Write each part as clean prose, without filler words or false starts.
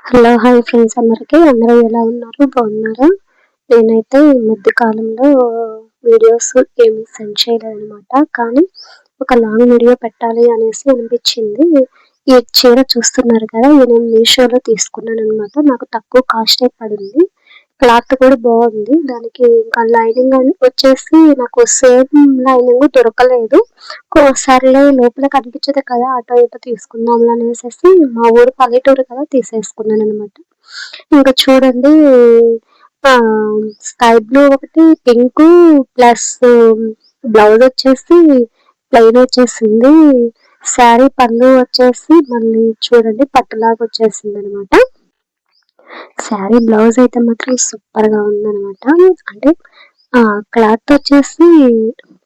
Hello hi friends అందరూ ఎలా ఉన్నారు? బాగున్నారా? నేనైతే ఈ మధ్య కాలంలో వీడియోస్ ఏమి సెండ్ చేయలేదనమాట. కానీ ఒక లాంగ్ వీడియో పెట్టాలి అనేసి అనిపించింది. ఈ చీర చూస్తున్నారు కదా! ఇది నేను మీషోలో తీసుకున్నాననమాట. నాకు తక్కువ కాస్టే పడింది. క్లాత్ కూడా బాగుంది. దానికి ఇంకా లైనింగ్ వచ్చేసి నాకు సేమ్ లైనింగ్ దొరకలేదు. సర్లే లోపల కనిపించదు కదా! అటో ఇటో తీసుకుందాంలే అనేసేసి మా ఊరు పల్లెటూరు కదా! తీసేసుకున్నాననమాట. ఇంకా చూడండి స్కై బ్లూ ఒకటి, పింకు ప్లస్ బ్లౌజ్ వచ్చేసి ప్లెయిన్ వచ్చేసింది. శారీ పళ్ళు వచ్చేసి మళ్ళీ చూడండి పట్టులాగా వచ్చేసిందనమాట. శారీ బ్లౌజ్ అయితే మాత్రం సూపర్‌గా ఉందనమాట. అంటే క్లాత్ వచ్చేసి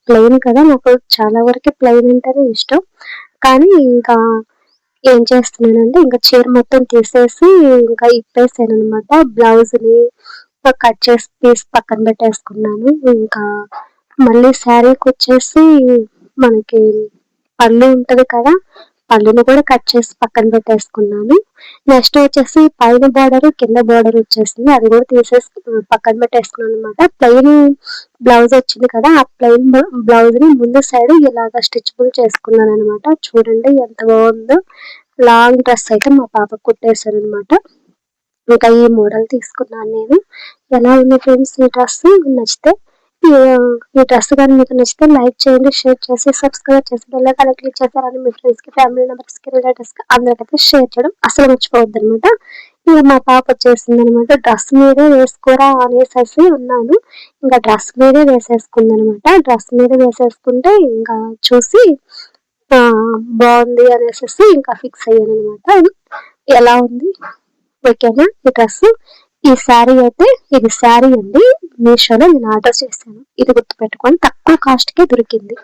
ప్లెయిన్ కదా! నాకు చాలా వరకి ప్లెయిన్ అంటేనే ఇష్టం. కానీ ఇంకా ఏం చేస్తున్నానంటే ఇంకా చీర మొత్తం తీసేసి ఇంకా ఇప్పేసాననమాట. బ్లౌజ్‌ని కట్ చేసి తీసి పక్కన పెట్టేసుకున్నాను. ఇంకా మళ్ళీ శారీకొచ్చేసి మనకి పళ్ళు ఉంటది కదా! పళ్ళుని కూడా కట్ చేసి పక్కన పెట్టేసుకున్నాను. నెక్స్ట్ వచ్చేసి పైన బార్డర్, కింద బార్డర్ వచ్చేసింది. అది కూడా తీసేసి పక్కన పెట్టేసుకున్నాననమాట. ప్లెయిన్ బ్లౌజ్ వచ్చింది కదా! ఆ ప్లెయిన్ బ్లౌజ్‌ని ముందు సైడ్ ఇలాగ స్టిచబుల్ చేసుకున్నాననమాట. చూడండి ఎంత బాగుందో! లాంగ్ డ్రెస్ అయితే మా పాపకి కుట్టేసాననమాట. ఇంకా ఈ మోడల్ తీసుకున్నాను నేను. ఎలా ఉంది ఫ్రెండ్స్ ఈ డ్రెస్? నచ్చితే ఈ డ్రెస్ కానీ మీకు నచ్చితే లైక్ చేయండి, షేర్ చేసి, సబ్స్క్రైబ్ చేసి బెల్ ఐకాన్ క్లిక్ చేశారని మీ ఫ్రెండ్స్‌కి, ఫ్యామిలీ మెంబర్స్‌కి, రిలేటివ్స్‌కి అందరికైతే షేర్ చేయడం అసలు మర్చిపోవద్దనమాట. ఇక మా పాప వచ్చేసిందనమాట. డ్రెస్ మీదే వేసుకోరా అనేసేసి అన్నాను. ఇంకా డ్రెస్ మీదే వేసేసుకుందనమాట. డ్రెస్ మీద వేసేసుకుంటే ఇంకా చూసి బాగుంది అనేసేసి ఇంకా ఫిక్స్ అయ్యాననమాట. ఎలా ఉంది? ఓకేనా ఈ డ్రెస్? ఈ శారీ అయితే ఇది శారీ అండి. మీషోలో నేను ఆర్డర్ చేశాను. ఇది గుర్తుపెట్టుకొని తక్కువ కాస్ట్‌కే దొరికింది.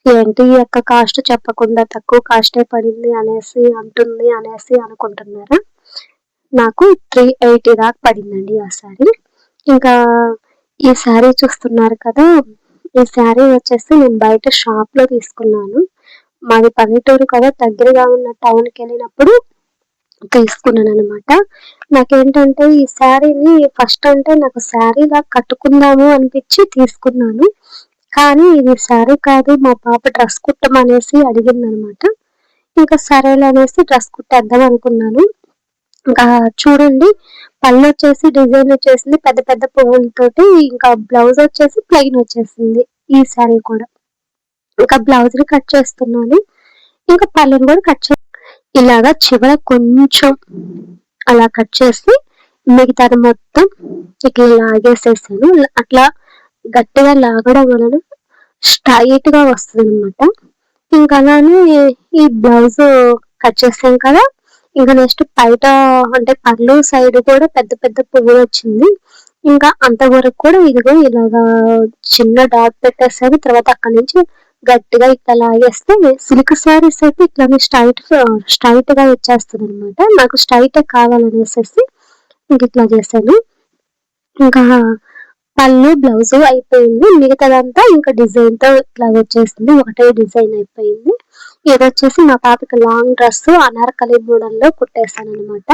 ఏంటి ఈ యొక్క కాస్ట్ చెప్పకుండా తక్కువ కాస్టే పడింది అనేసి అనుకుంటున్నారా? నాకు 380 దాకా పడిందండి ఆ శారీ. ఇంకా ఈ శారీ చూస్తున్నారు కదా! ఈ శారీ వచ్చేసి నేను బయట షాప్‌లో తీసుకున్నాను. మాది పల్లెటూరు కదా! దగ్గరగా ఉన్న టౌన్‌కెళ్ళినప్పుడు తీసుకున్నాననమాట. నాకేంటంటే ఈ శారీని ఫస్ట్ అంటే నాకు శారీలా కట్టుకుందాము అనిపించి తీసుకున్నాను. కానీ ఇది శారీ కాదు మా పాప డ్రెస్ కుట్టమనేసి అడిగిందనమాట. ఇంకా సరేలే అనేసి డ్రెస్ కుట్టేద్దాం అనుకున్నాను. ఇంకా చూడండి పళ్ళొచ్చేసి డిజైన్ వచ్చేసింది పెద్ద పెద్ద పువ్వులతోటి. ఇంకా బ్లౌజ్ వచ్చేసి ప్లెయిన్ వచ్చేసింది ఈ శారీ కూడా. ఇంకా బ్లౌజ్‌ని కట్ చేస్తున్నాను. ఇంకా పళ్ళుని కూడా కట్ ఇలాగా చివర కొంచెం అలా కట్ చేసి మిగతాది మొత్తం ఇట్లా లాగేసేసాను. అట్లా గట్టిగా లాగడం వలన స్ట్రెయిట్‌గా వస్తదనమాట. ఇంకా అలానే ఈ బ్లౌజ్ కట్ చేసాం కదా! ఇంకా నెక్స్ట్ బయట అంటే పళ్ళు సైడ్ కూడా పెద్ద పెద్ద పువ్వులొచ్చింది. ఇంకా అంతవరకు కూడా ఇదిగో ఇలాగా చిన్న డాట్ పెట్టేసాను. తర్వాత అక్కడి నుంచి గట్టిగా ఇట్లా లాగేస్తే సిల్క్ శారీస్ అయితే ఇట్లానే స్ట్రెయిట్‌గా వచ్చేస్తదనమాట. నాకు స్ట్రెయిటే కావాలనేసేసి ఇంకిట్లా చేశాను. ఇంకా పళ్ళు, బ్లౌజు అయిపోయింది. మిగతాదంతా ఇంకా డిజైన్‌తో ఇట్లా వచ్చేసింది. ఒకటే డిజైన్ అయిపోయింది. ఇదొచ్చేసి మా పాపకి లాంగ్ డ్రెస్ అనార్కలి మోడల్‌లో కుట్టేసాననమాట.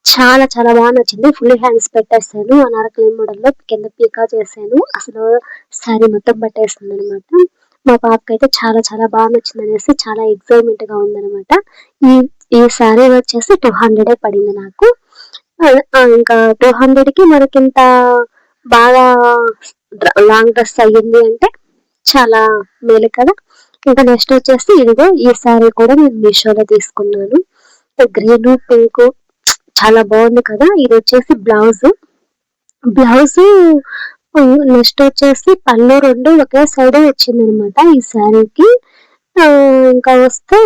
చాలా చాలా బాగా నచ్చింది. ఫుల్ హ్యాండ్స్ పెట్టేసాను. అనార్కలి మోడల్‌లో కింద పీకా చేశాను. అసలు శారీ మొత్తం పట్టేసిందనమాట. మా పాపకైతే చాలా చాలా బాగా నచ్చిందనేసి చాలా ఎక్సైట్‌మెంట్‌గా ఉందనమాట. ఈ ఈ శారీ వచ్చేసి 200 పడింది నాకు. ఇంకా 200కి మనకింత బాగా లాంగ్ డ్రెస్ అయ్యింది అంటే చాలా మేలు కదా! ఇంకా నెక్స్ట్ వచ్చేసి ఇదిగో ఈ శారీ కూడా నేను మీషోలో తీసుకున్నాను. గ్రీను, పింకు చాలా బాగుంది కదా! ఇది వచ్చేసి బ్లౌజు. నెక్స్ట్ వచ్చేసి పళ్ళు 2 ఒకే సైడే వచ్చిందనమాట ఈ శారీకి. ఇంకా వస్తే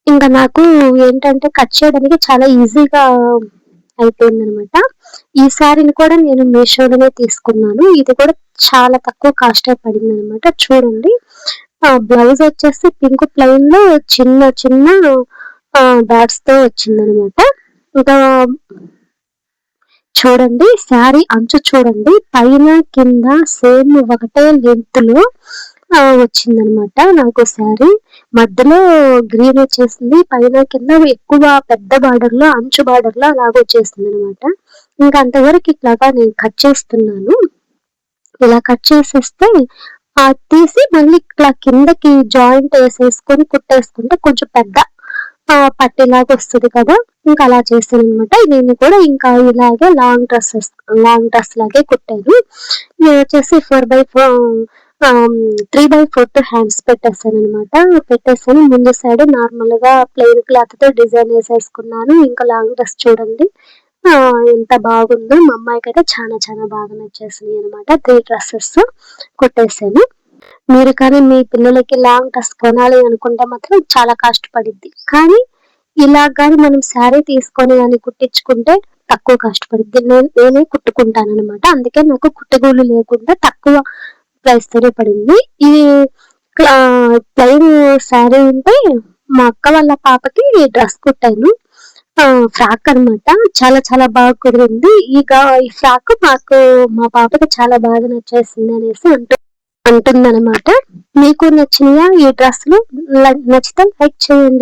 ఇంకా నాకు ఏంటంటే కట్ చేయడానికి చాలా ఈజీగా అయిపోయిందనమాట. ఈ శారీని కూడా నేను మీషోలోనే తీసుకున్నాను. ఇది కూడా చాలా తక్కువ కాస్టే పడిందనమాట. చూడండి బ్లౌజ్ వచ్చేసి పింక్ ప్లెయిన్‌లో చిన్న చిన్న డాట్స్‌తో వచ్చిందనమాట. ఇంకా చూడండి శారీ అంచు చూడండి పైన కింద సేమ్ ఒకటే లెంగ్త్‌లో వచ్చిందనమాట నాకు శారీ. మధ్యలో గ్రీన్ వచ్చేసింది. పైన కింద ఎక్కువ పెద్ద బార్డర్‌లో అంచు బార్డర్‌లో అలాగొచ్చేసిందనమాట. ఇంక అంతవరకు ఇట్లాగా నేను కట్ చేస్తున్నాను. ఇలా కట్ చేసేస్తే తీసి మళ్ళీ ఇట్లా కిందకి జాయింట్ ఏసేసుకొని కుట్టేసుకుంటే కొంచెం పెద్ద పట్టేలాగా వస్తది కదా! ఇంకా అలా చేశాననమాట. నేను కూడా ఇంకా ఇలాగే లాంగ్ డ్రెస్ లాగే కుట్టాను. నేనొచ్చేసి 3/4 హ్యాండ్స్ పెట్టేసాననమాట. పెట్టేసాను. ముందు సైడ్ నార్మల్‌గా ప్లెయిన్ క్లాత్‌తో డిజైన్ ఏసేసుకున్నాను. ఇంకా లాంగ్ డ్రెస్ చూడండి ఎంత బాగుందో. మా అమ్మాయికైతే చాలా చాలా బాగా నచ్చేసినాయనమాట. 3 డ్రెసెస్ కుట్టేసాను. మీరు కానీ మీ పిల్లలకి లాంగ్ డ్రెస్ కొనాలి అనుకుంటే మాత్రం చాలా కాస్ట్ పడిద్ది. కానీ ఇలా గాని మనం శారీ తీసుకొని గాని కుట్టించుకుంటే తక్కువ కాస్ట్ పడిద్ది. నేనే కుట్టుకుంటాననమాట. అందుకే నాకు కుట్టుగూలి లేకుండా తక్కువ ప్రైస్‌తోనే పడింది. ఇది ప్లెయిన్ శారీ ఉంటే మా అక్క వాళ్ళ పాపకి డ్రెస్ కుట్టాను. ఫ్రాక్ అనమాట. చాలా చాలా బాగా కుదిరింది. ఈ ఫ్రాక్ మా పాపకి చాలా బాగా నచ్చేసింది అనేసి అంటుందనమాట. మీకు నచ్చినాయా ఈ డ్రెస్‌లు? నచ్చితే లైక్ చేయండి.